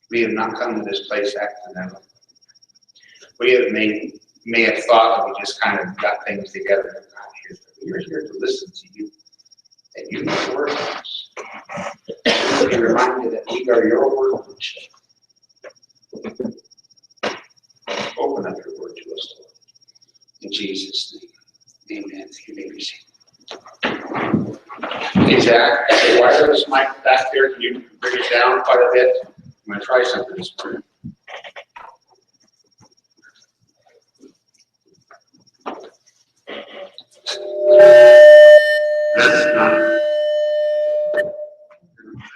We have not come to this place accidentally. We have may have thought that we just kind of got things together and got here. We're here to listen to you, and you know the word of us. To be reminded that we are your workmanship. Open up your word to us, Lord. In Jesus' name, amen. You may be seated. Hey, Zach, the wireless mic back there, can you bring it down quite a bit? I'm going to try something this morning. That's not. Let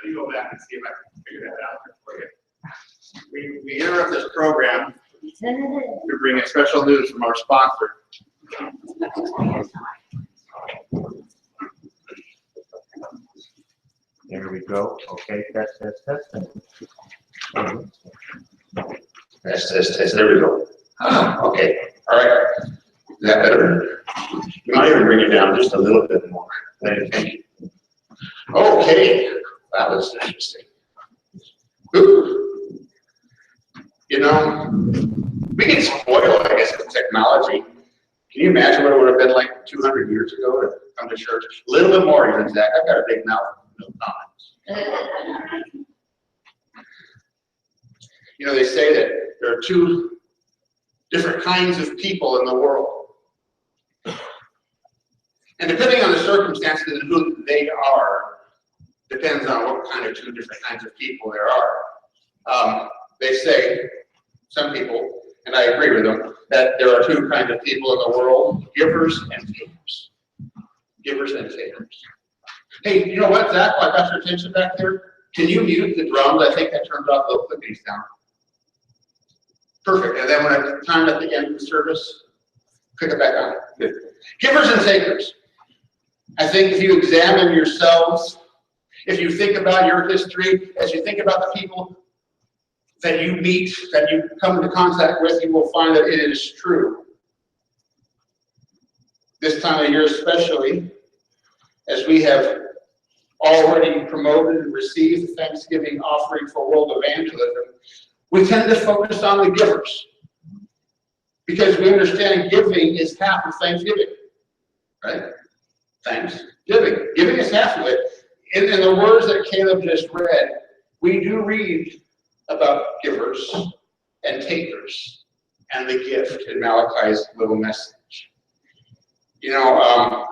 me go back and see if I can figure that out for you. We interrupt this program to bring in special news from our sponsor. There we go. Okay, test. Test. There we go. Okay. All right. Is that better? You might even bring it down just a little bit more. Thank you. Okay. That was interesting. Ooh. You know, we get spoiled, I guess, with technology. Can you imagine what it would have been like 200 years ago to come to church? A little bit more even, Zach. I've got a big mouth. No comments. You know, they say that there are two different kinds of people in the world. And depending on the circumstances and who they are, depends on what kind of two different kinds of people there are. They say, some people, and I agree with them, that there are two kinds of people in the world, givers and takers. Givers and takers. Hey, you know what, Zach, I got your attention back there. Can you mute the drums? I think that turns off the clickings down. Perfect. And then when it's time at the end of the service, click it back on. Good. Givers and takers. I think if you examine yourselves, if you think about your history, as you think about the people that you meet, that you come into contact with, you will find that it is true. This time of year especially, as we have already promoted and received the Thanksgiving offering for world evangelism, we tend to focus on the givers because we understand giving is half of Thanksgiving, right? Thanksgiving. Giving is half of it. In the words that Caleb just read, we do read about givers and takers and the gift in Malachi's little message. You know,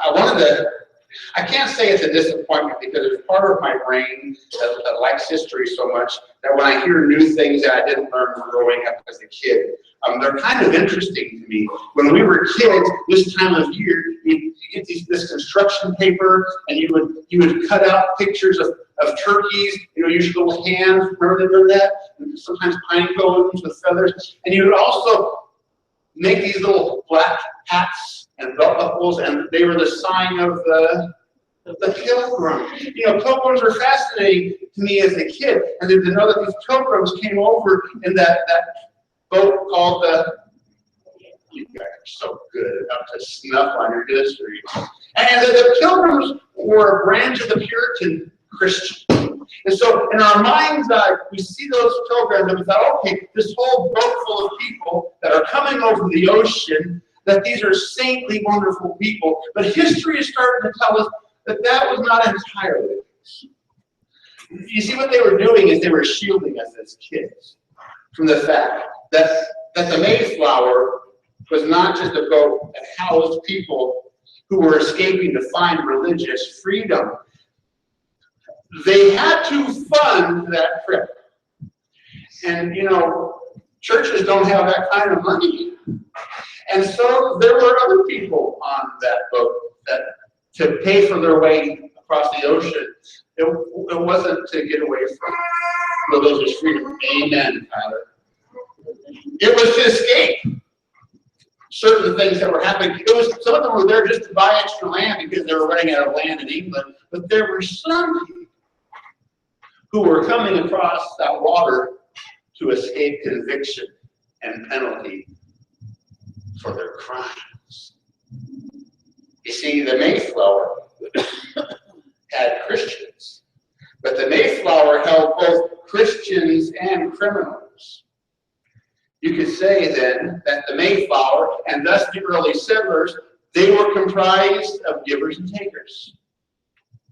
I can't say it's a disappointment because it's part of my brain that likes history so much that when I hear new things that I didn't learn growing up as a kid, they're kind of interesting to me. When we were kids, this time of year, you get this construction paper, and you would cut out pictures of turkeys, you know, use little hands, remember that? And sometimes pine cones with feathers, and you would also make these little black hats and belt buckles, and they were the sign of the pilgrim. You know, pilgrims were fascinating to me as a kid, and then to know that these pilgrims came over in that boat called you guys are so good, up to snuff on your history. And the pilgrims were a branch of the Puritan Christian. And so in our mind's eye, we see those pilgrims and we thought, okay, this whole boat full of people that are coming over the ocean, that these are saintly, wonderful people. But history is starting to tell us that that was not entirely the case. You see, what they were doing is they were shielding us as kids from the fact that the Mayflower was not just a boat that housed people who were escaping to find religious freedom. They had to fund that trip. And, you know, churches don't have that kind of money. And so there were other people on that boat that to pay for their way across the ocean. It wasn't to get away from religious freedom. Amen, Tyler. It was to escape certain things that were happening. Some of them were there just to buy extra land because they were running out of land in England. But there were some people who were coming across that water to escape conviction and penalty for their crimes. You see, the Mayflower had Christians, but the Mayflower held both Christians and criminals. You could say then that the Mayflower and thus the early settlers, they were comprised of givers and takers.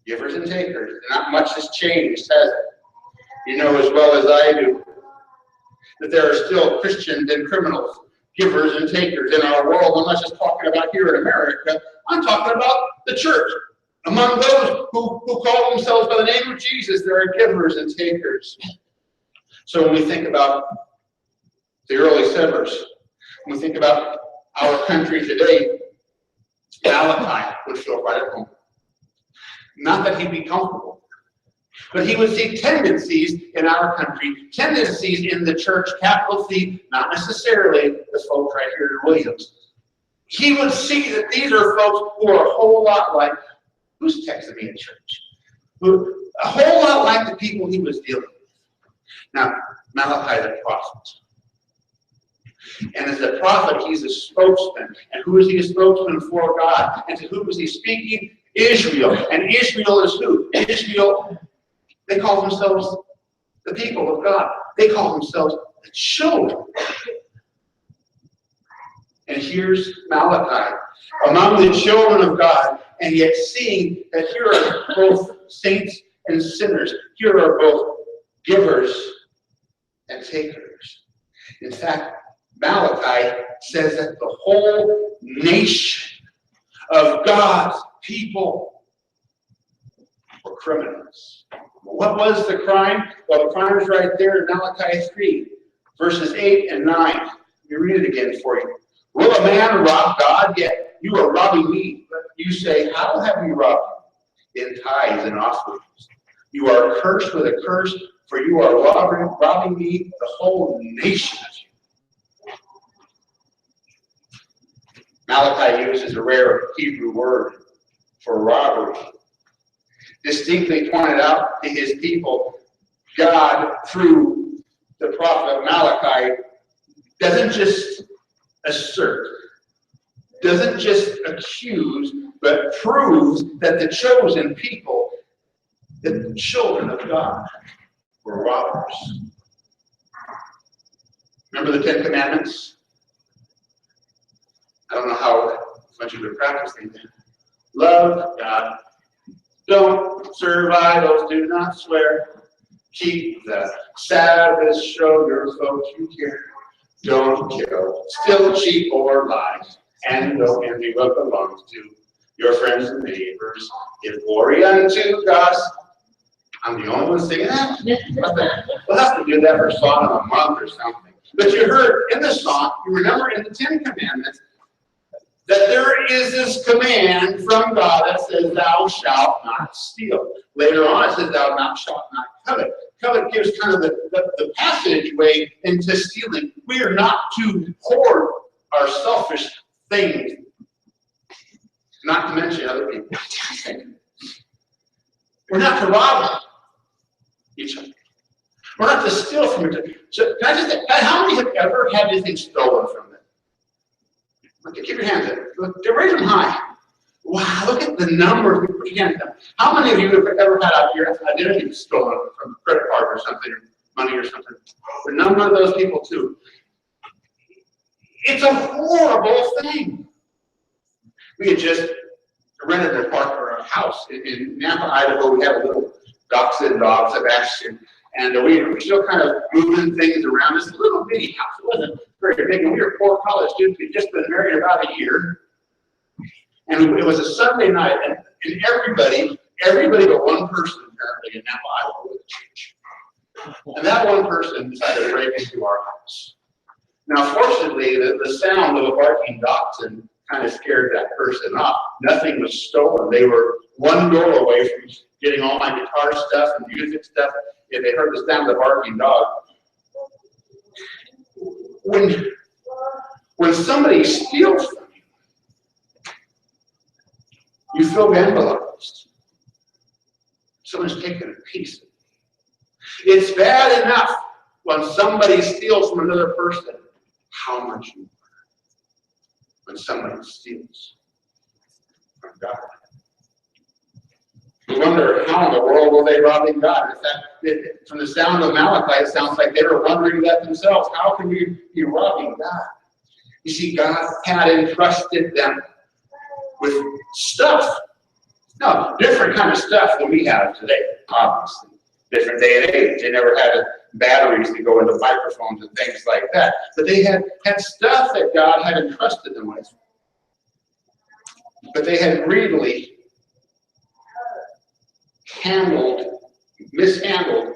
Givers and takers. Not much has changed, has it? You know as well as I do that there are still Christians and criminals, givers and takers in our world. I'm not just talking about here in America. I'm talking about the church. Among those who call themselves by the name of Jesus, there are givers and takers. So when we think about the early settlers, when we think about our country today, Malachi would feel right at home. Not that he'd be comfortable, but he would see tendencies in our country, tendencies in the church, capital C, not necessarily the folks right here in Williams. He would see that these are folks who are a whole lot like, who's texting me in church? A whole lot like the people he was dealing with. Now, Malachi the prophet. And as a prophet, he's a spokesman. And who is he a spokesman for? God. And to whom is he speaking? Israel. And Israel is who? Israel, they call themselves the people of God. They call themselves the children. And here's Malachi, among the children of God, and yet seeing that here are both saints and sinners. Here are both givers and takers. In fact, Malachi says that the whole nation of God's people were criminals. What was the crime? Well, the crime is right there in Malachi 3, verses 8 and 9. Let me read it again for you. Will a man rob God? Yet you are robbing me. But you say, how have you robbed me? In tithes and offerings. You are cursed with a curse, for you are robbing me, the whole nation of you. Malachi uses a rare Hebrew word for robbery. Distinctly pointed out to his people, God, through the prophet Malachi, doesn't just assert, doesn't just accuse, but proves that the chosen people, the children of God, were robbers. Remember the Ten Commandments? I don't know how much you've been practicing them. Love God. Don't serve idols. Do not swear. Keep the Sabbath. Show your folks you care. Don't kill, steal, cheat, or lie. And don't envy what belongs to your friends and neighbors. Give glory unto God. I'm the only one singing that? We'll have to do that for a song of a month or something. But you heard in the song, you remember in the Ten Commandments, that there is this command from God that says, thou shalt not steal. Later on, it says, thou shalt not covet. Covet gives kind of the passageway into stealing. We are not to hoard our selfish things, not to mention other people. We're not to rob each other. We're not to steal from each other. So, can I just say, how many have ever had anything stolen from them? Okay, keep your hands up. Raise them high. Wow, look at the number of people. Put your hands up. How many of you have ever had out your identity stolen from a credit card or something, or money or something? The number of those people too. It's a horrible thing. We had just rented an apartment or a house in Napa, Idaho. We had a little dachshund dog, Sebastian, and we were still kind of moving things around. This little bitty house. It wasn't very big, and we were poor college students. We'd just been married about a year, and it was a Sunday night, and everybody but one person apparently in Napa, Idaho, was at church. And that one person decided to break into our house. Now, fortunately, the sound of a barking dachshund kind of scared that person off. Nothing was stolen. They were one door away from getting all my guitar stuff and music stuff. If they heard the sound of the barking dog. When somebody steals from you, you feel vandalized. Someone's taken a piece of you. It's bad enough when somebody steals from another person. How much more when somebody steals from God? The one wonder how in the world were they robbing God? In fact, from the sound of Malachi, it sounds like they were wondering that themselves. How can we be robbing God? You see, God had entrusted them with stuff. No, different kind of stuff than we have today, obviously. Different day and age. They never had batteries to go into microphones and things like that. But they had stuff that God had entrusted them with. But they had greedily mishandled the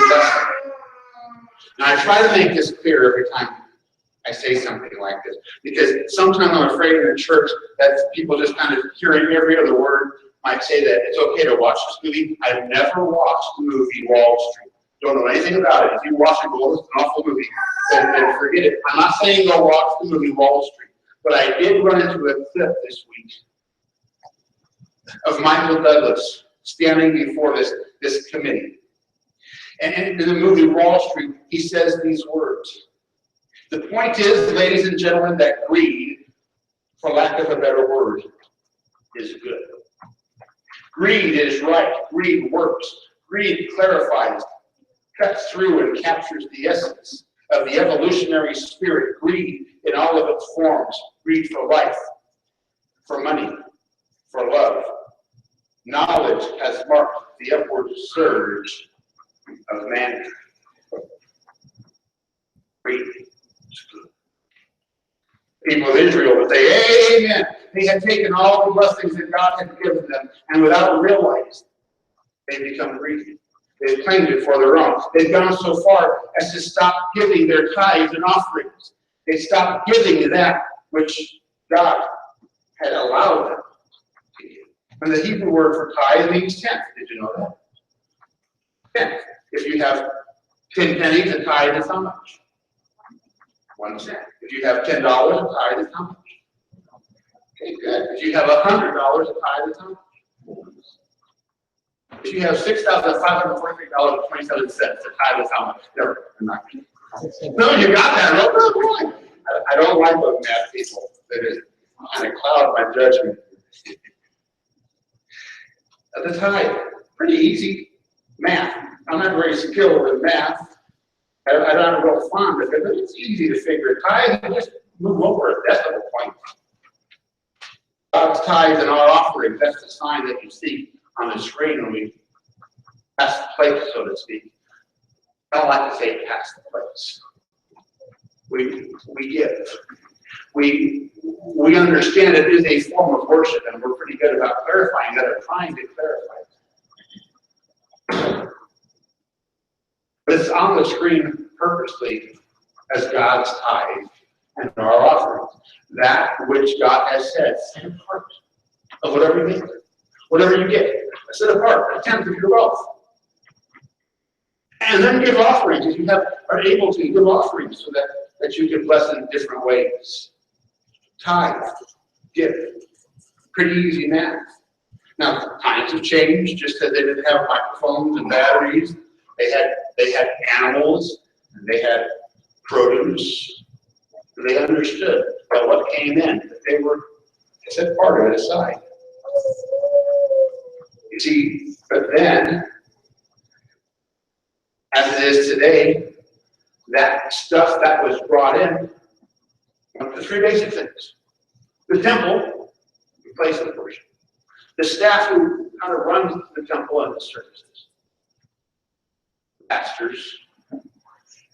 blessing. Now, I try to make this clear every time I say something like this, because sometimes I'm afraid in the church that people just kind of hearing every other word might say that it's okay to watch this movie. I've never watched the movie Wall Street. Don't know anything about it. If you watch it, well, it's an awful movie, then forget it. I'm not saying go watch the movie Wall Street, but I did run into a clip this week of Michael Douglas standing before this committee. And in the movie Wall Street, he says these words. The point is, ladies and gentlemen, that greed, for lack of a better word, is good. Greed is right. Greed works. Greed clarifies, cuts through, and captures the essence of the evolutionary spirit. Greed in all of its forms. Greed for life, for money, for love. Knowledge has marked the upward surge of mankind. Greed. People of Israel would say, amen. They had taken all the blessings that God had given them, and without realizing, they become greedy. They've claimed it for their own. They've gone so far as to stop giving their tithes and offerings. They stopped giving that which God had allowed them to give. And the Hebrew word for tithe means tenth. Did you know that? Tenth. If you have 10 pennies, a tithe is how much? 1 cent. If you have $10, a tithe is how much? Okay, good. If you have $100, a tithe is how much? If you have $6,543.27, a tithe is how much? Never. I'm not kidding. No, you got that. No, boy. I don't like those math people. That kind of cloud my judgment. At the tithe, pretty easy math. I'm not very skilled in math. I'm not real fond of it, but it's easy to figure. Tithe, you just move over a decimal point. God's tithes and our offerings, that's the sign that you see on the screen when we pass the plate, so to speak. I don't like to say pass the plates. We give. We understand it is a form of worship, and we're pretty good about clarifying that or trying to clarify it. But it's on the screen purposely as God's tithe and our offerings. That which God has said, set apart of whatever you get. Whatever you get, set apart, a tenth of your wealth. And then give offerings if you are able to give offerings so that you can bless in different ways. Tithe, give. Pretty easy math. Now, times have changed, just as they didn't have microphones and batteries. They had animals, and they had produce. And they understood that what came in, that they set part of it aside. You see, but then, as it is today, that stuff that was brought in went to three basic things. The temple, the place of worship. The staff who kind of runs the temple and the services. Pastors,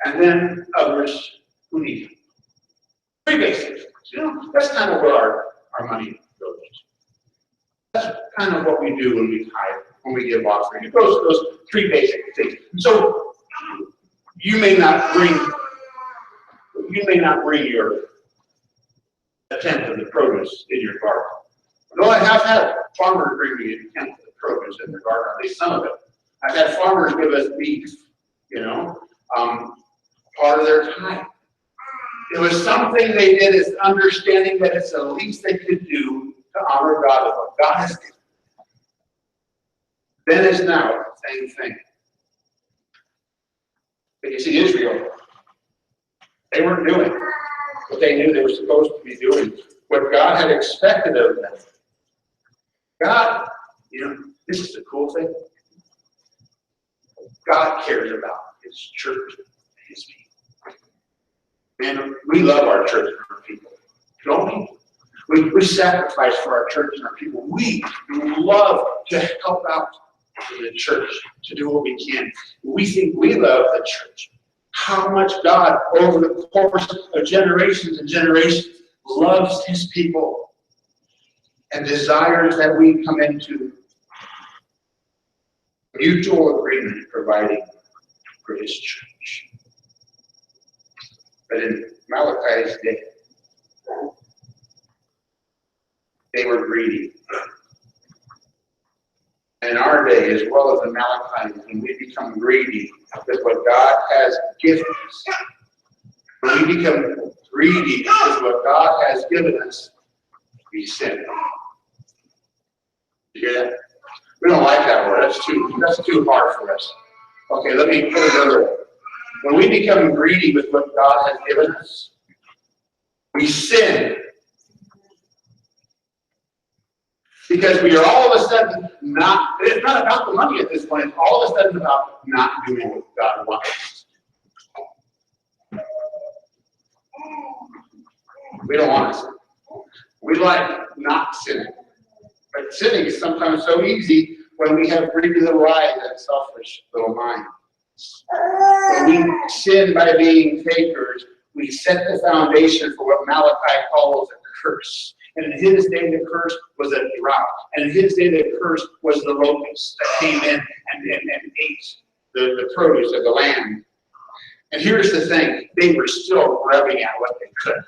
and then others who need it. Three basic things. You know, that's kind of where our money goes. That's kind of what we do when we tithe, when we give offering. It goes to those three basic things. So you may not bring your a tenth of the produce in your garden. Though I have had farmers bring me a tenth of the produce in their garden, at least some of it. I've had farmers give us beef, part of their time. It was something they did, is understanding that it's the least they could do to honor God with what God has given. Then is now, same thing. But you see, Israel, they weren't doing what they knew they were supposed to be doing, what God had expected of them. God, This is the cool thing. God cares about his church and his people. And we love our church and our people, don't we? We sacrifice for our church and our people. We love to help out the church, to do what we can. We think we love the church. How much God, over the course of generations and generations, loves his people and desires that we come into mutual agreement providing for his church. But in Malachi's day, they were greedy. And in our day, as well as in Malachi, when we become greedy with what God has given us, when we become greedy with what God has given us, we sin. You hear that? We don't like that word. That's too hard for us. Okay, let me put it another way. When we become greedy with what God has given us, we sin. Because we are all of a sudden not, it's not about the money at this point, it's all of a sudden about not doing what God wants us to do. We don't want to sin. We like not sinning. But sinning is sometimes so easy when we have greedy little eyes and selfish little minds. When we sin by being takers, we set the foundation for what Malachi calls a curse. And in his day, the curse was a drought. And in his day, the curse was the locusts that came in and ate the produce of the land. And here's the thing. They were still grabbing at what they could.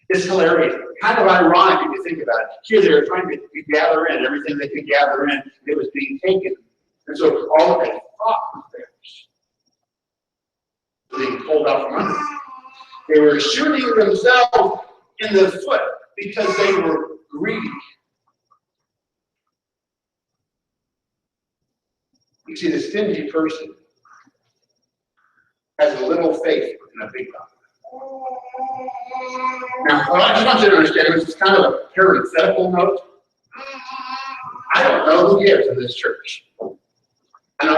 It's hilarious. Kind of ironic if you think about it. Here they were trying to gather in everything they could gather in. It was being taken. And so all that they thought was theirs was being pulled out from under them. They were shooting themselves in the foot because they were greedy. You see, the stingy person has a little faith in a big God. Now, I just want you to understand, this is kind of a parenthetical note. I don't know who gives in this church. I know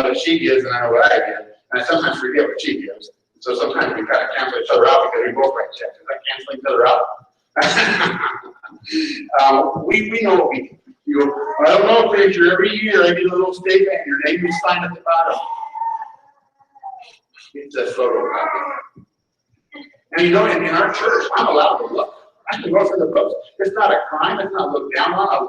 what she gives, and I know what I give, and I sometimes forget what she gives. So sometimes we kind of cancel each other out because we both write checks. Is that canceling each other out? We know what we do. I don't know, preacher. Every year I get a little statement, and your name is signed at the bottom. It's a photocopy. And in our church, I'm allowed to look. I can go through the books. It's not a crime. It's not looked down on.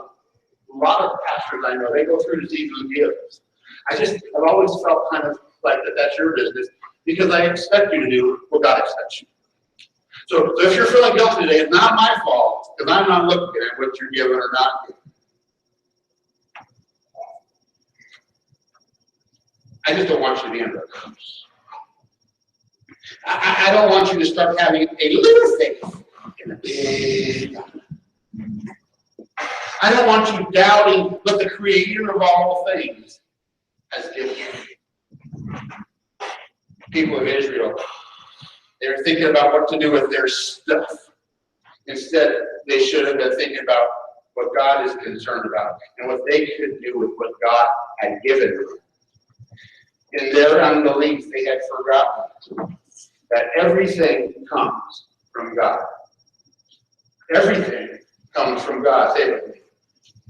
A lot of pastors I know, they go through to see who gives. I've always felt kind of like that's your business because I expect you to do what God expects you. So if you're feeling guilty today, it's not my fault because I'm not looking at what you're giving or not giving. I just don't want you to be under a curse. I don't want you to start having a little faith in a big God. I don't want you doubting what the creator of all things has given you. People of Israel, they were thinking about what to do with their stuff. Instead, they should have been thinking about what God is concerned about and what they could do with what God had given them. In their unbelief, they had forgotten that everything comes from God. Everything comes from God. Say it with me.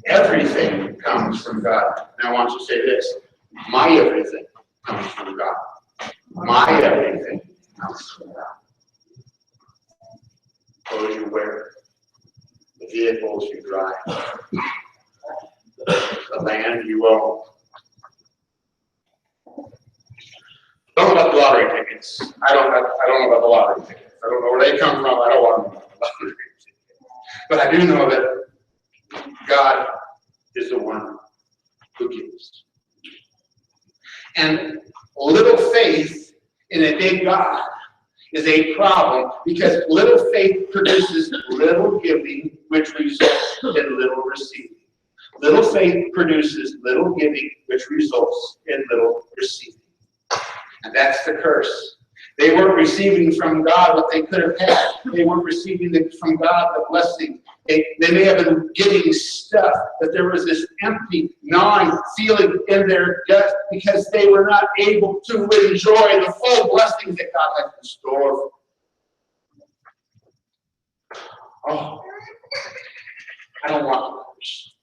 Everything comes from God. Now I want you to say this. My everything comes from God. My everything comes from God. Clothes you wear, the vehicles you drive, the land you own. I don't know about the lottery tickets. I don't know about the lottery tickets. I don't know where they come from. I don't want to know about the lottery tickets. But I do know that God is the one who gives. And little faith in a big God is a problem because little faith produces little giving, which results in little receiving. Little faith produces little giving, which results in little receiving. And that's the curse. They weren't receiving from God what they could have had. They weren't receiving from God the blessing. They may have been getting stuff, but there was this empty, gnawing feeling in their gut because they were not able to enjoy the full blessings that God had in store. Oh, I don't want worse.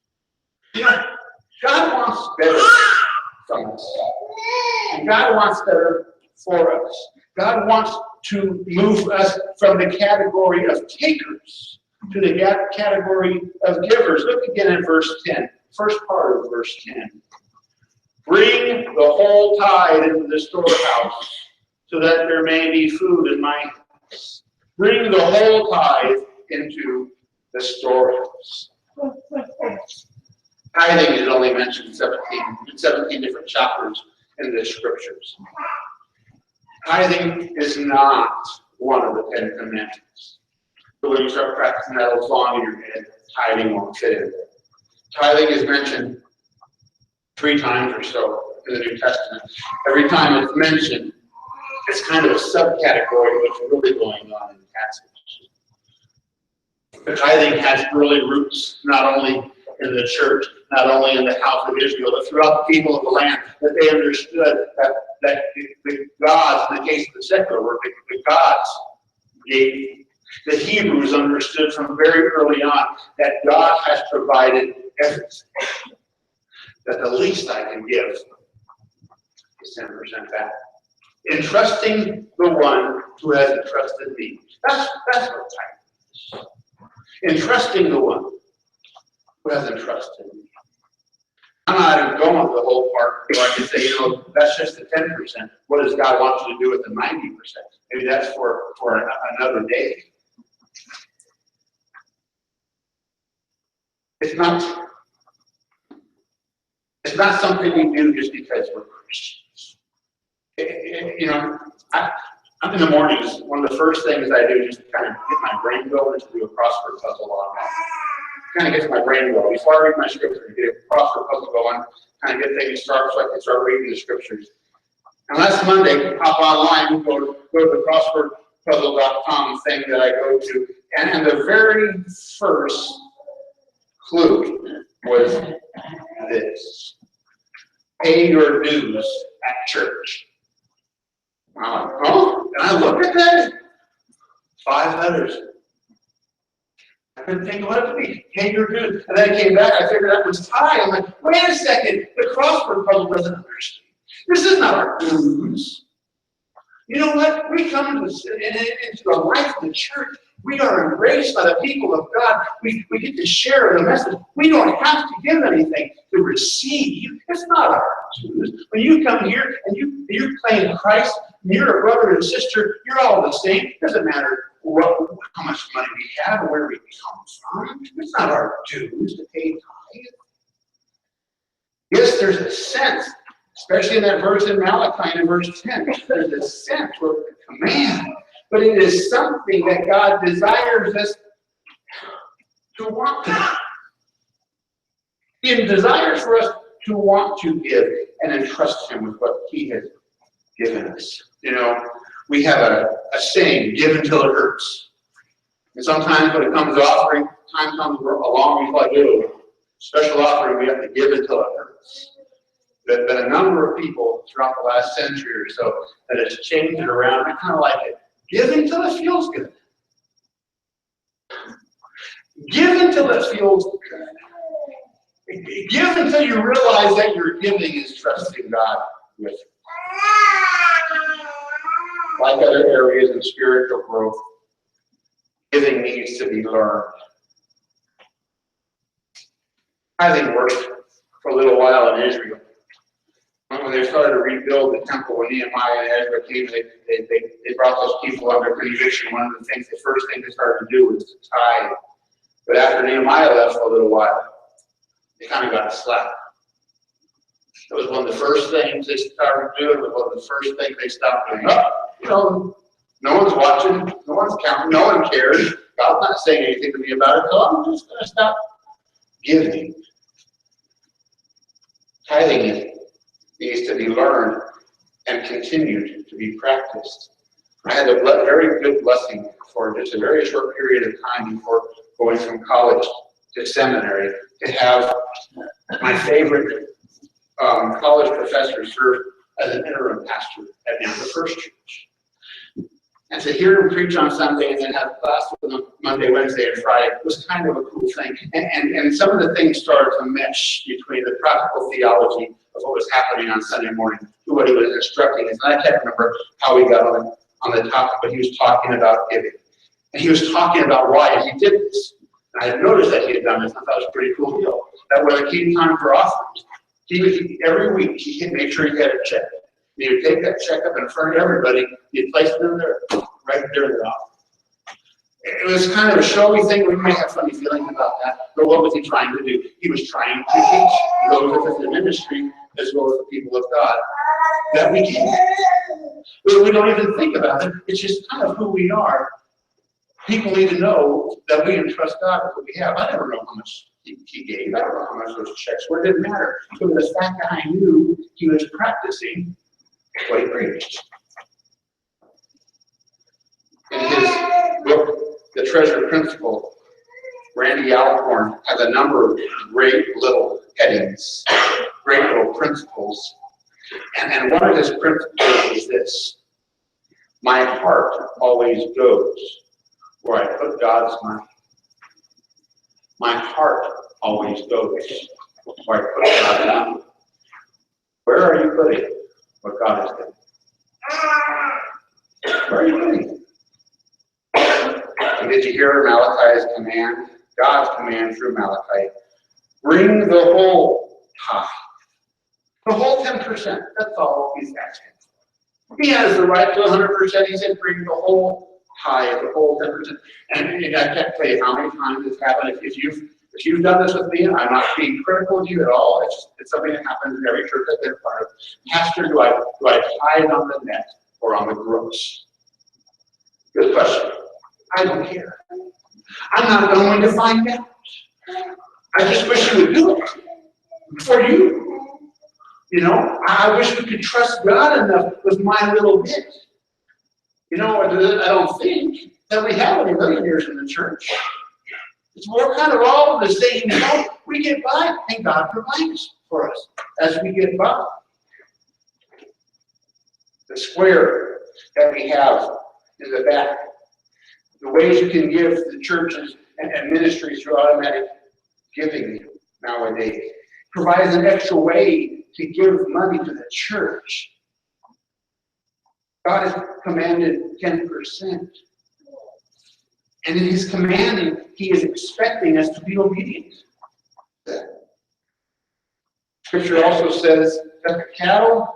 You know, God wants better from us. And God wants better for us. God wants to move us from the category of takers to the category of givers. Look again at verse 10, first part of verse 10. Bring the whole tithe into the storehouse, so that there may be food in my house. Bring the whole tithe into the storehouse. Tithing is only mentioned in 17 different chapters in the scriptures. Tithing is not one of the 10 commandments. So when you start practicing that old song in your head, tithing won't fit in there. Tithing is mentioned 3 times or so in the New Testament. Every time it's mentioned, it's kind of a subcategory of what's really going on in the passage. The tithing has early roots, not only in the church, not only in the house of Israel, but throughout the people of the land, that they understood that the gods, in the case of the secular world, the gods gave. The Hebrews understood from very early on that God has provided everything. That the least I can give is 10% back. Entrusting the one who has entrusted me. That's what tithing is. Entrusting the one who has entrusted me. I'm not even going to the whole part where I can say, that's just the 10%. What does God want you to do with the 90%? Maybe that's for another day. It's not something we do just because we're Christians. I'm in the mornings, one of the first things I do is just kind of get my brain going to do a crossword puzzle on that. Kind of gets my brain going. Before I read my scripture, get a crossword puzzle going, kind of get things started so I can start reading the scriptures. And last Monday, hop online, go to the crosswordpuzzle.com thing that I go to, and the very first clue was this: pay your dues at church. I'm like, oh, and I look at that, 5 letters. I couldn't think of what it would be. Pay your dues. And then I came back, I figured that was tithe. I'm like, wait a second, the crossword puzzle doesn't understand. This is not our dues. You know what? We come into the life of the church. We are embraced by the people of God. We get to share the message. We don't have to give anything to receive. It's not our dues. When you come here and you're claiming Christ, and you're a brother and sister, you're all the same. It doesn't matter how much money we have or where we come from. It's not our dues to pay tithe. Yes, there's a sense, especially in that verse in Malachi in verse 10, there's a sense of the command. But it is something that God desires us to want to. He desires for us to want to give and entrust Him with what He has given us. We have a saying, give until it hurts. And sometimes when it comes to offering, time comes along, we do special offering, we have to give until it hurts. There's been a number of people throughout the last century or so that has changed it around. I kind of like it. Give until it feels good. Give until it feels good. Give until you realize that your giving is trusting God with it. Like other areas in spiritual growth, giving needs to be learned. I think worked for a little while in Israel. When they started to rebuild the temple, when Nehemiah and Ezra came, they brought those people under conviction. One of the first thing they started to do was to tithe. But after Nehemiah left for a little while, they kind of got slack. It was one of the first things they started doing. It was one of the first things they stopped doing. No one's watching, no one's counting, no one cares. God's not saying anything to me about it, so I'm just going to stop giving. Tithing needs to be learned and continued to be practiced. I had a very good blessing for just a very short period of time before going from college to seminary to have my favorite college professor serve as an interim pastor at the First Church. And to hear him preach on Sunday and then have class with him Monday, Wednesday, and Friday was kind of a cool thing. And some of the things started to mesh between the practical theology of what was happening on Sunday morning to what he was instructing us. And I can't remember how we got on the topic, but he was talking about giving. And he was talking about why he did this. And I had noticed that he had done this, and I thought it was a pretty cool deal. That when it came time for offerings, every week he'd make sure he had a check. He would take that check up in front of everybody, he'd place it in there, right there in the office. It was kind of a showy thing. We might have funny feelings about that, but what was he trying to do? He was trying to teach those within the ministry as well as the people of God that we can. We don't even think about it. It's just kind of who we are. People need to know that we entrust God with what we have. I never know how much he gave. I don't know how much those checks were. It didn't matter. But the fact that I knew he was practicing what he preached. In his book, The Treasure Principle, Randy Alcorn has a number of great little headings, great little principles. And one of his principles is this: my heart always goes where I put God's money. My heart always goes where I put God's money. Where are you putting what God has done? Where are you putting it? And did you hear Malachi's command? God's command through Malachi. Bring the whole tithe. The whole 10%. That's all he's asking. He has the right to 100%. He said, bring the whole tithe, the whole 10%. And I can't tell you how many times it's happened. If you've done this with me, I'm not being critical of you at all. It's something that happens in every church I've been part of. Pastor, do I tithe on the net or on the gross? Good question. I don't care. I'm not going to find out. I just wish you would do it for you. You know, I wish we could trust God enough with my little bit. You know, I don't think that we have any millionaires in the church. We're kind of all the same. You know, we get by, and God provides for us as we get by. The square that we have in the back, the ways you can give to the churches and ministries through automatic giving nowadays provides an extra way to give money to the church. God has commanded 10%. And in his commanding, he is expecting us to be obedient. Scripture also says that the cattle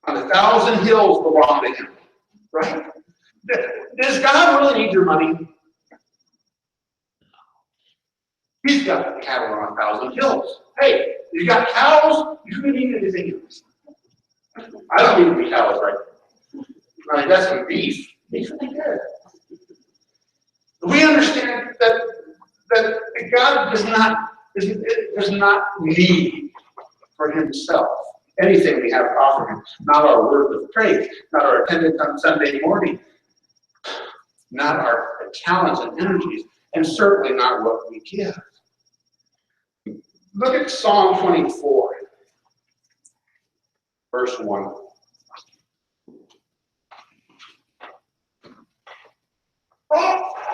on 1,000 hills belong to him. Right? Does God really need your money? He's got the cattle on 1,000 hills. Hey, you got cows, you don't need anything else. I don't need to be cows right now. I got some beef. Beef would be good. We understand that God does not need for himself anything we have to offer him. Not our words of praise, not our attendance on Sunday morning, not our talents and energies, and certainly not what we give. Look at Psalm 24, verse 1.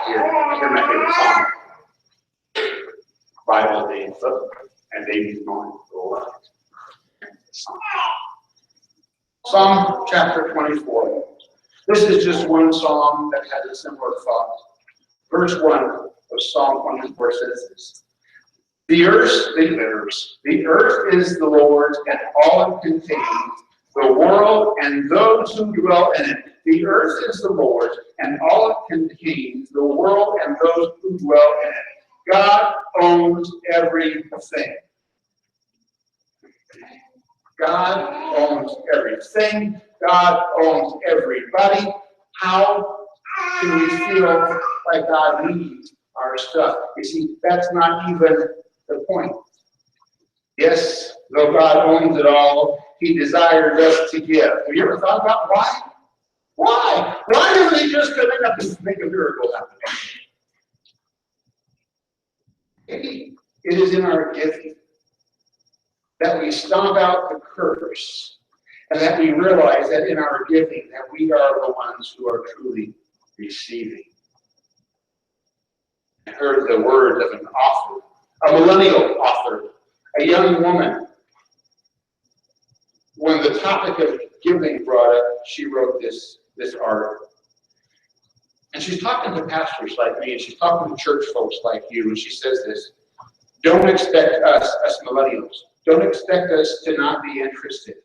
Hear my favorite song. Bible days and babies born. Psalm chapter 24. This is just one psalm that has a similar thought. Verse 1 of Psalm 24 says this: the earth is the Lord's and all it contains, the world and those who dwell in it. The earth is the Lord's and all it contains, the world and those who dwell in it. God owns everything. God owns everything. God owns everybody. How can we feel like God needs our stuff? You see, that's not even the point. Yes, though God owns it all, he desires us to give. Have you ever thought about why? Why? Why doesn't he just come in and make a miracle happen? Maybe it is in our giving that we stomp out the curse, and that we realize that in our giving that we are the ones who are truly receiving. I heard the words of an author, a millennial author, a young woman. When the topic of giving brought up, she wrote this article. And she's talking to pastors like me, and she's talking to church folks like you, and she says this: don't expect us millennials, don't expect us to not be interested.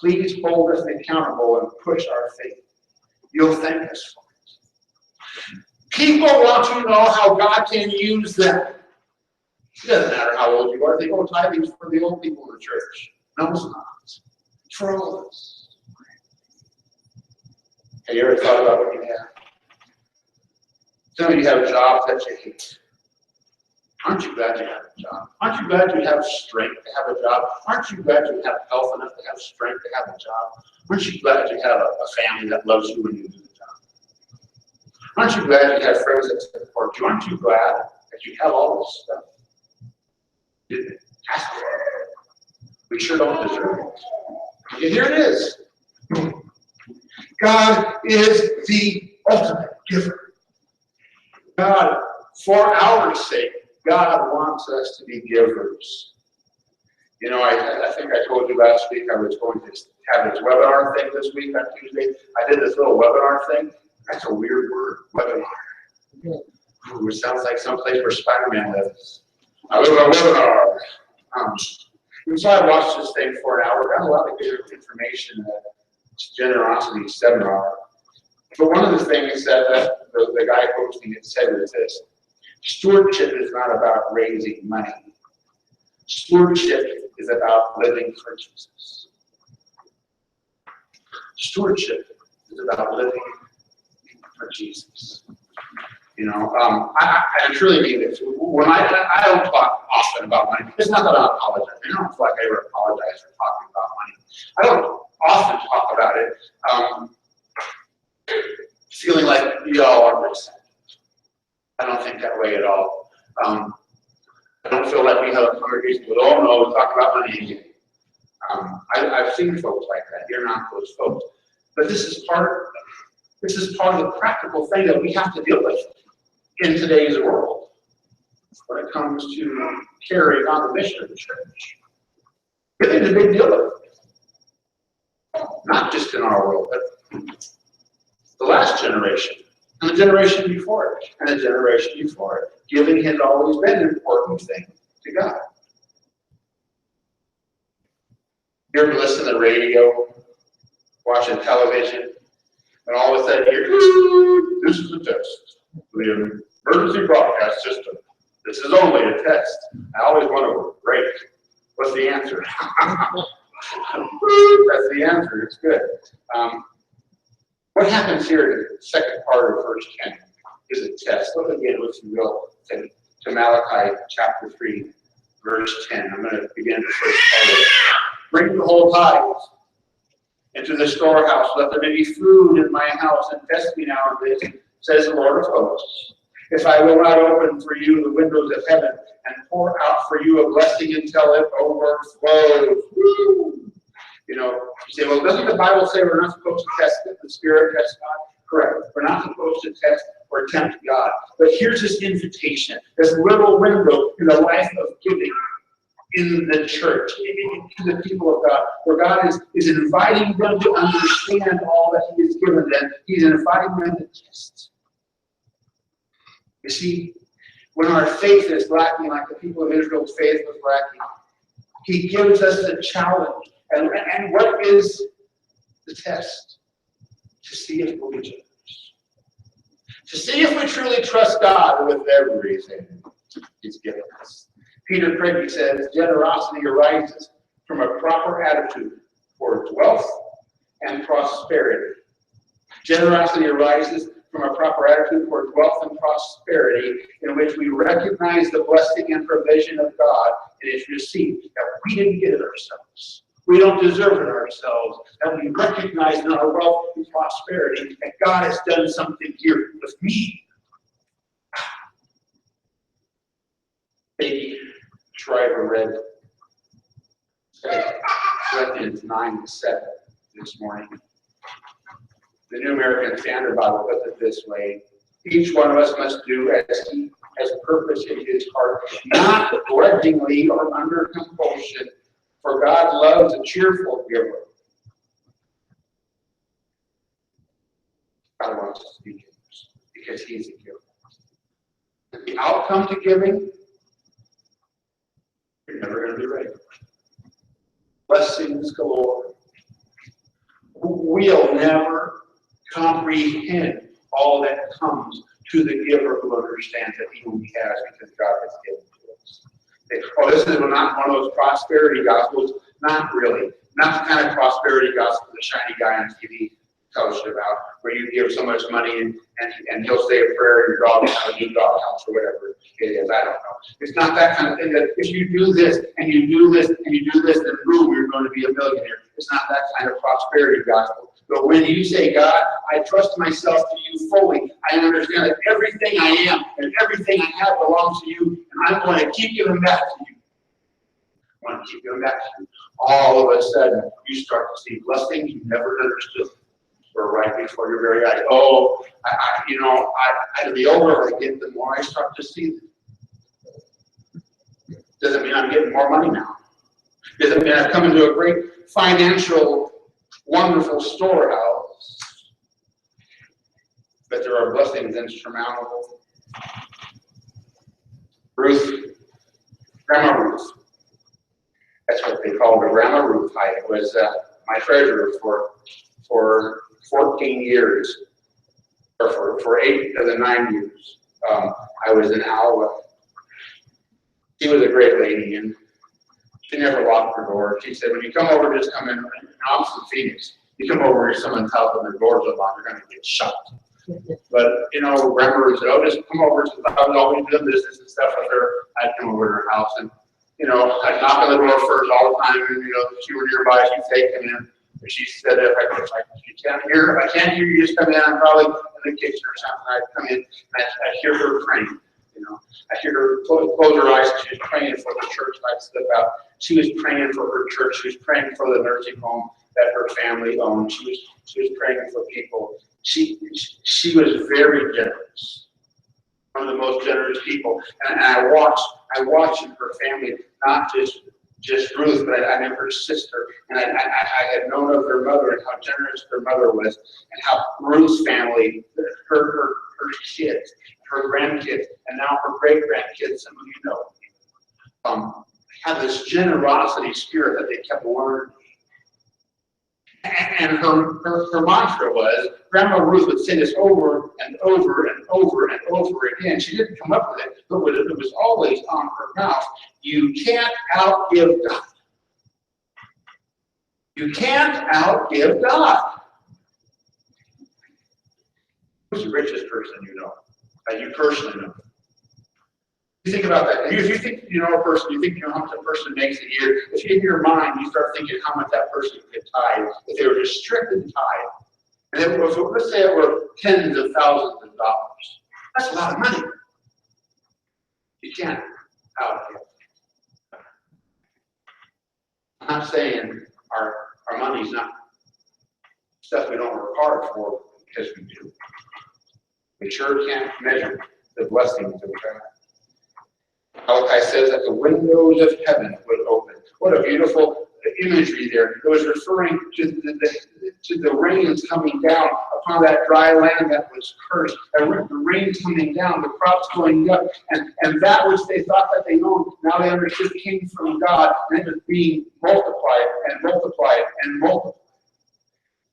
Please hold us accountable and push our faith. You'll thank us for it. People want to know how God can use them. It doesn't matter how old you are. They go tithing for the old people in the church. No, it's not. It's for all of us. Have you ever thought about what you have? Some of you have jobs that you hate. Aren't you glad you have a job? Aren't you glad you have strength to have a job? Aren't you glad you have health enough to have strength to have a job? Aren't you glad you have a family that loves you when you do the job? Aren't you glad you have friends that support you? Aren't you glad that you have all this stuff? Didn't ask for it. We sure don't deserve it. And here it is. God is the ultimate giver. God, for our sake, God wants us to be givers. You know, I think I told you last week I was going to have this webinar thing this week on Tuesday. I did this little webinar thing. That's a weird word, webinar. Ooh, it sounds like someplace where Spider-Man lives. I was on a webinar. And so I watched this thing for an hour, got a lot of good information. Generosity seminar. But one of the things that the guy hosting it said was this: stewardship is not about raising money. Stewardship is about living for Jesus. Stewardship is about living for Jesus. You know, I truly mean this. When I don't talk often about money, it's not that I apologize. I don't feel like I ever apologize for talking about money. I don't often talk about it, feeling like you all are resentful. I don't think that way at all. I don't feel like we have a congregation with, oh no, we talk about money again. I've seen folks like that. You're not those folks. But this is part of the practical thing that we have to deal with in today's world when it comes to carrying on the mission of the church. Giving is a big deal. Not just in our world, but the last generation, and the generation before it, and the generation before it. Giving has always been an important thing to God. You ever listen to the radio, watching television, and all of a sudden you're, this is a test. The emergency broadcast system. This is only a test. I always wonder, great, what's the answer? That's the answer. It's good. What happens here in the second part of verse 10 is a test. Look again, if you will, to Malachi chapter 3, verse 10. I'm going to begin the first part of it. Bring the whole tithes into the storehouse. Let there be food in my house, and test me now in this, says the Lord of hosts. If I will not open for you the windows of heaven and pour out for you a blessing until it overflows. Woo! You know, you say, well, doesn't the Bible say we're not supposed to test the Spirit, test God? Correct. We're not supposed to test or tempt God. But here's this invitation, this little window in the life of giving in the church, to the people of God, where God is inviting them to understand all that He has given them. He's inviting them to test. You see, when our faith is lacking, like the people of Israel's faith was lacking, He gives us a challenge. And what is the test? To see if we'll be generous. To see if we truly trust God with everything He's given us. Peter Craigie says, generosity arises from a proper attitude towards wealth and prosperity. Generosity arises from a proper attitude towards wealth and prosperity, in which we recognize the blessing and provision of God and His receipt, that we didn't get it ourselves. We don't deserve it ourselves. And we recognize in our wealth and prosperity that God has done something here with me. Baby Shriver read Corinthians 9:7 this morning. The New American Standard Bible puts it this way: each one of us must do as he has purpose in his heart, not grudgingly or under compulsion, for God loves a cheerful giver. God wants us to be givers because he's a giver. The outcome to giving, you're never going to be ready. Blessings galore. We'll never comprehend all that comes to the giver who understands that he only has because God has given to us. Oh, this is not one of those prosperity gospels. Not really. Not the kind of prosperity gospel the shiny guy on TV tells you about, where you give so much money and he'll say a prayer and your dog will have a new dog house or whatever it is. I don't know. It's not that kind of thing that if you do this and you do this and you do this, then boom, you're going to be a millionaire. It's not that kind of prosperity gospel. But when you say, God, I trust myself to you fully, I understand that everything I am and everything I have belongs to you, and I'm going to keep giving back to you. I want to keep giving back to you. All of a sudden, you start to see blessings you never understood. Or right before your very eyes. Oh, the older I get, the more I start to see them. Doesn't mean I'm getting more money now. Doesn't mean I've come into a great financial, wonderful storehouse. But there are blessings insurmountable. Grandma Ruth. That's what they called her, Grandma Ruth Hyatt, was my treasurer for 14 years, or for 8 of the 9 years. I was in Alva. She was a great lady, and she never locked her door. She said, when you come over, just come in. I'm from Phoenix. You come over to someone's house and their doors are locked, you're going to get shot. But, Grandma said, oh, just come over. I was always doing business and stuff with her. I'd come over to her house, and, I'd knock on the door first all the time, and, if she were nearby, she'd say, come in. And she said, if I can't hear you, just come in. I'm probably in the kitchen or something. I'd come in, and I'd hear her praying. I hear her close her eyes. She was praying for the church. I'd slip out. She was praying for her church. She was praying for the nursing home that her family owned. She was praying for people. She was very generous. One of the most generous people. And I watched in her family, not just Ruth, but I knew her sister, and I had known of their mother and how generous their mother was, and how Ruth's family, her kids, her grandkids, and now her great-grandkids, some of you know, have this generosity spirit that they kept learning. And her mantra was, Grandma Ruth would say this over and over and over and over again. She didn't come up with it, but it was always on her mouth. You can't outgive God. You can't outgive God. Who's the richest person you know? That you personally know? You think about that. If you think you know a person, you think you know how much a person makes a year. If in your mind you start thinking how much that person could tithe, if they were just strictly tithe, and it was, let's say it were tens of thousands of dollars. That's a lot of money. You can't outgive. I'm not saying our money's not stuff we don't work hard for, because we do. We sure can't measure the blessings of God. Malachi says that the windows of heaven would open. What a beautiful imagery there. It was referring to the rains coming down upon that dry land that was cursed. The rain coming down, the crops going up, and that which they thought that they owned, now they understood came from God, and it was being multiplied and multiplied and multiplied.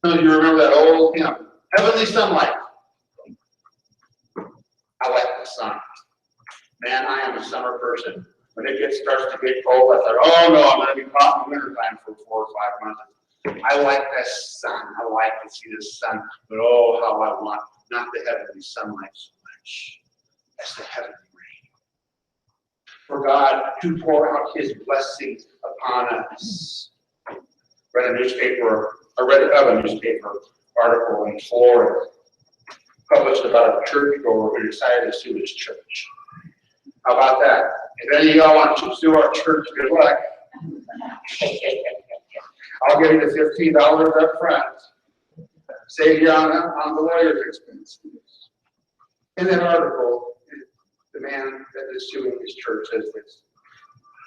Some of you remember that old hymn, Heavenly Sunlight. I like the sun. Man, I am a summer person. When it starts to get cold, I thought, oh no, I'm going to be caught in the wintertime for 4 or 5 months. I like the sun. I like to see the sun. But oh, how I want not the heavenly sunlight so much as the heavenly rain. For God to pour out his blessings upon us. read a newspaper article in Florida published about a churchgoer who decided to sue his church. How about that? If any of y'all want to sue our church, good luck. I'll give you the $15 up front. Save you on the lawyer's expense. In that article, the man that is suing his church says this: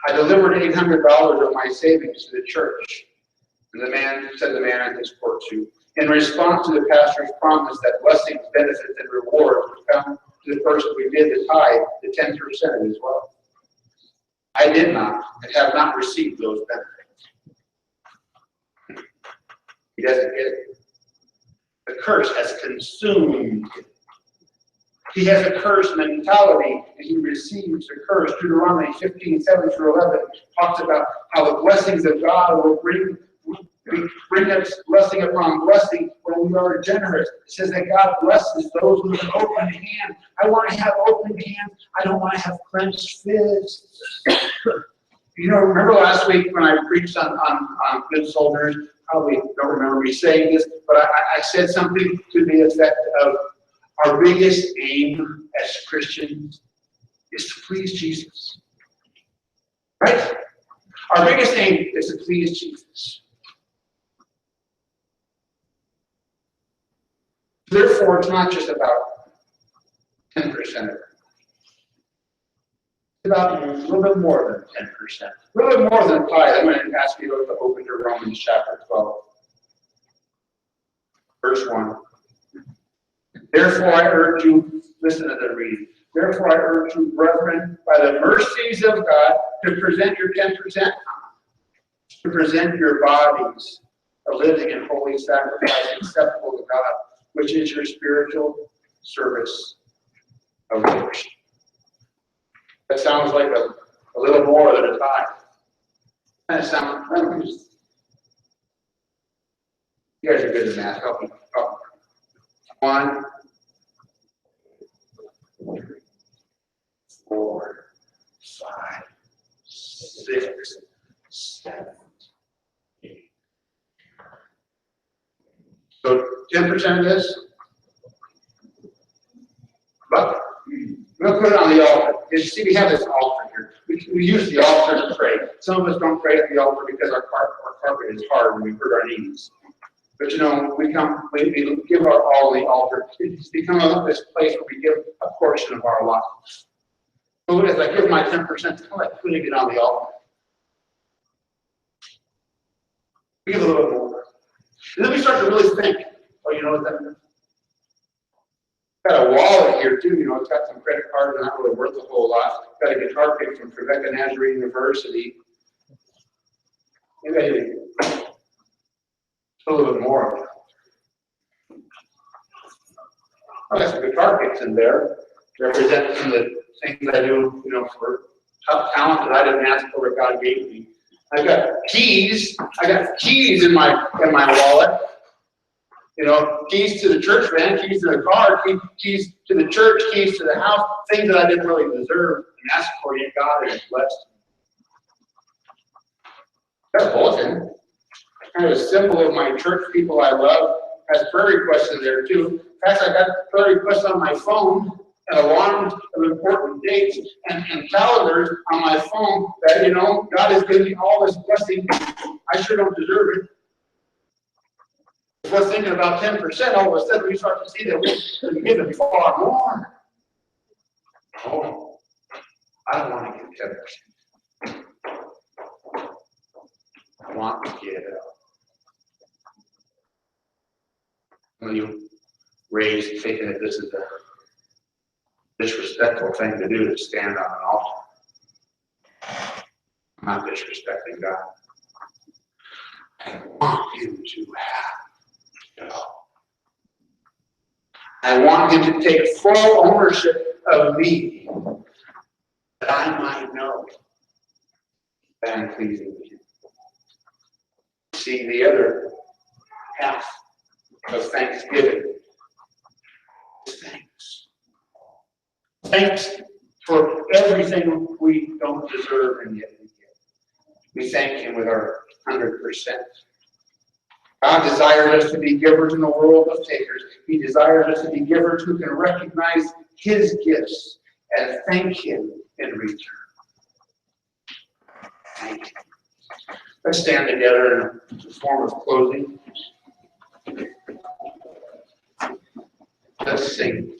I delivered $800 of my savings to the church. And the man in his court suit, in response to the pastor's promise that blessings, benefits, and rewards would come to the person who did the tithe, the 10% of his wealth. I did not and have not received those benefits. He doesn't get it. The curse has consumed him. He has a curse mentality, and he receives a curse. Deuteronomy 15:7-11 talks about how the blessings of God will bring us blessing upon blessing when we are generous. It says that God blesses those with an open hand. I want to have open hands. I don't want to have clenched fists. Remember last week when I preached on good soldiers? Probably don't remember me saying this, but I said something to the effect of, our biggest aim as Christians is to please Jesus. Right? Our biggest aim is to please Jesus. Therefore, it's not just about 10% of it. It's about a little bit more than 10%. A little bit more than 5. I'm going to ask you to open to Romans chapter 12. Verse 1. Therefore, I urge you, listen to the reading. Therefore, I urge you, brethren, by the mercies of God, to present your 10%, to present your bodies a living and holy sacrifice acceptable to God, which is your spiritual service of worship. That sounds like a little more than a tithe. That sounds, you guys are good at math. Help me. 1, 4, 5, 6, 7, 8. So 10% of this, but we'll put it on the altar. You see, we have this altar here. We use the altar to pray. Some of us don't pray at the altar because our carpet is hard and we hurt our knees. But we give our all on the altar. It's become this place where we give a portion of our lives. So as I give my 10%, it's kind of like putting it on the altar. We give a little more. And then we start to really think, you know what that means? Got a wallet here too, it's got some credit cards and not really worth a whole lot. Got a guitar pick from Nazarene University. Maybe a little bit more of it. I got some guitar picks in there, representing some of the things I do, for tough talent that I didn't ask for, what God gave me. I got keys in my wallet. Keys to the church van, keys to the car, keys to the church, keys to the house, things that I didn't really deserve and ask for, yet God has blessed me. Got a bulletin. Kind of a symbol of my church people I love. Has prayer requests in there too. In fact, I got prayer requests on my phone and alarms of important dates and calendars on my phone that, God has given me all this blessing. I sure don't deserve it. If we're thinking about 10%, all of a sudden we start to see that we can give it far more. Oh, I don't want to give 10%. I want to give When you raised thinking that this is a disrespectful thing to do, to stand on an altar. I'm not disrespecting God. I want Him to have it all. I want Him to take full ownership of me, that I might know that I'm pleasing to Him. See, the other half of thanksgiving is thanks. Thanks for everything we don't deserve and yet we get. We thank Him with our 100%. God desires us to be givers in a world of takers. He desires us to be givers who can recognize His gifts and thank Him in return. Thank Him. Let's stand together in a form of closing. Let's sing.